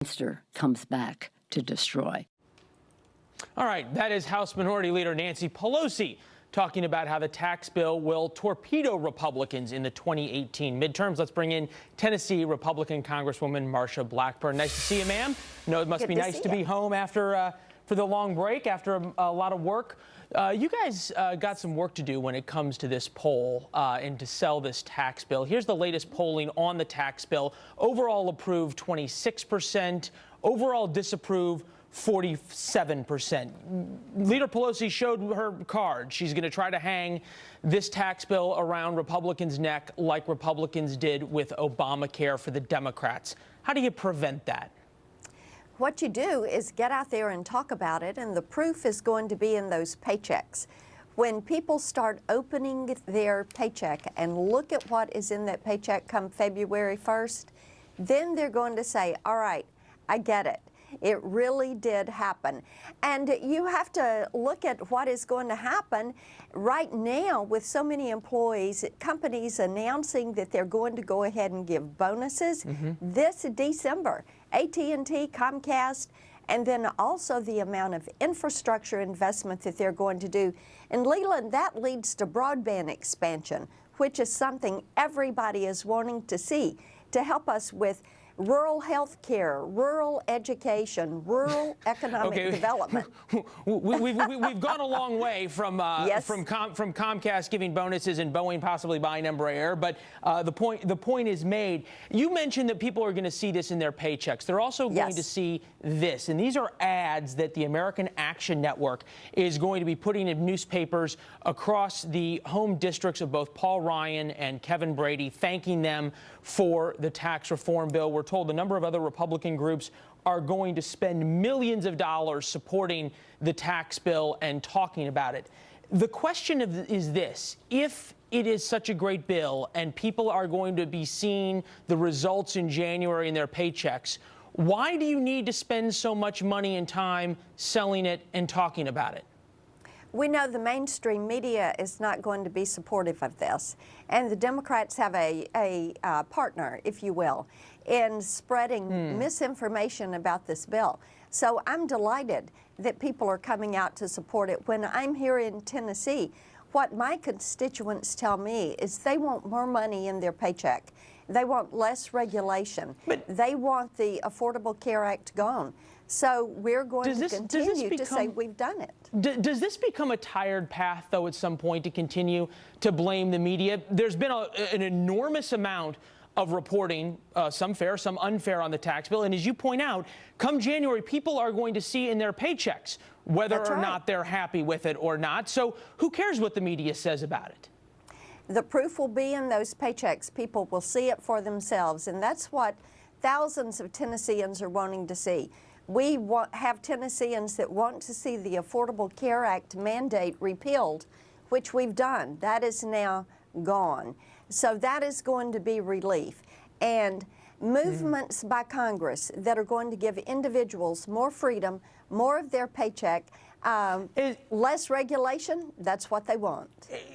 monster comes back to destroy. All right, that is House Minority Leader Nancy Pelosi talking about how the tax bill will torpedo Republicans in the 2018 midterms. Let's bring in Tennessee Republican Congresswoman Marsha Blackburn. Nice to see you, ma'am. No, it must be nice to be home after for the long break, after a lot of work. You guys got some work to do when it comes to this poll and to sell this tax bill. Here's the latest polling on the tax bill. Overall approved 26%, overall disapprove 47%. Leader Pelosi showed her card. She's going to try to hang this tax bill around Republicans' neck like Republicans did with Obamacare for the Democrats. How do you prevent that? What you do is get out there and talk about it, and the proof is going to be in those paychecks. When people start opening their paycheck and look at what is in that paycheck come February 1st, then they're going to say, all right, I get it. It really did happen. And you have to look at what is going to happen right now with so many employees, companies announcing that they're going to go ahead and give bonuses this December. AT&T, Comcast, and then also the amount of infrastructure investment that they're going to do. And Leland, that leads to broadband expansion, which is something everybody is wanting to see to help us with rural health care, rural education, rural economic development. We've gone a long way from from Comcast giving bonuses and Boeing possibly buying Embraer, but the point is made. You mentioned that people are going to see this in their paychecks. They're also going to see this, and these are ads that the American Action Network is going to be putting in newspapers across the home districts of both Paul Ryan and Kevin Brady, thanking them for the tax reform bill. We're told a number of other Republican groups are going to spend millions of dollars supporting the tax bill and talking about it. The question is this: if it is such a great bill and people are going to be seeing the results in January in their paychecks, why do you need to spend so much money and time selling it and talking about it? We know the mainstream media is not going to be supportive of this, and the Democrats have a partner, if you will, in spreading misinformation about this bill. So I'm delighted that people are coming out to support it. When I'm here in Tennessee, what my constituents tell me is they want more money in their paycheck. They want less regulation. They want the Affordable Care Act gone. So we're going to continue to say we've done it. Does this become a tired path, though, at some point to continue to blame the media? There's been an enormous amount of reporting, some fair, some unfair, on the tax bill. And as you point out, come January, people are going to see in their paychecks whether or not they're happy with it or not. So who cares what the media says about it? The proof will be in those paychecks. People will see it for themselves. And that's what thousands of Tennesseans are wanting to see. We have Tennesseans that want to see the Affordable Care Act mandate repealed, which we've done. That is now gone. So that is going to be relief. And movements by Congress that are going to give individuals more freedom, more of their paycheck, less regulation, that's what they want.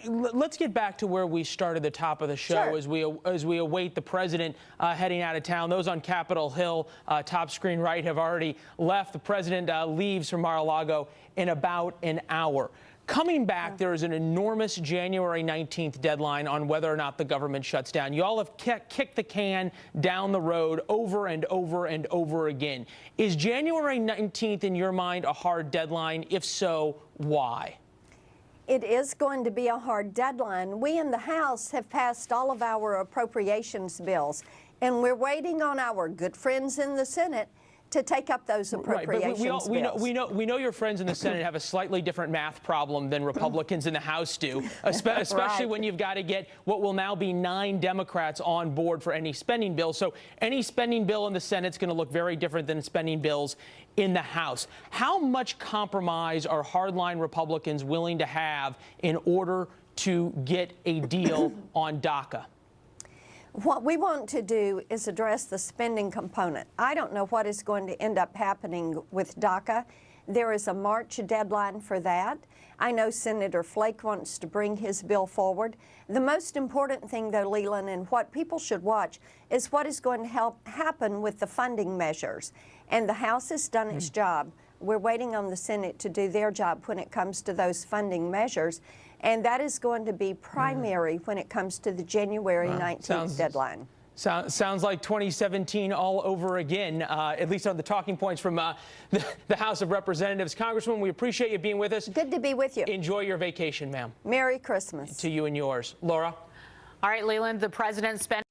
Let's get back to where we started the top of the show as we await the president heading out of town. Those on Capitol Hill, top screen right, have already left. The president leaves for Mar-a-Lago in about an hour. Coming back, there is an enormous January 19th deadline on whether or not the government shuts down. You all have kicked the can down the road over and over and over again. Is January 19th, in your mind, a hard deadline? If so, why? It is going to be a hard deadline. We in the House have passed all of our appropriations bills, and we're waiting on our good friends in the Senate to take up those appropriations bills. We know your friends in the Senate have a slightly different math problem than Republicans in the House do, especially when you've got to get what will now be 9 Democrats on board for any spending bill. So any spending bill in the Senate is going to look very different than spending bills in the House. How much compromise are hardline Republicans willing to have in order to get a deal on DACA? What we want to do is address the spending component. I don't know what is going to end up happening with DACA. There is a March deadline for that. I know Senator Flake wants to bring his bill forward. The most important thing, though, Leland, and what people should watch is what is going to help happen with the funding measures. And the House has done its job. We're waiting on the Senate to do their job when it comes to those funding measures. And that is going to be primary when it comes to the January 19th deadline. Sounds like 2017 all over again, at least on the talking points from the House of Representatives. Congresswoman, we appreciate you being with us. Good to be with you. Enjoy your vacation, ma'am. Merry Christmas. To you and yours. Laura? All right, Leland, the president spent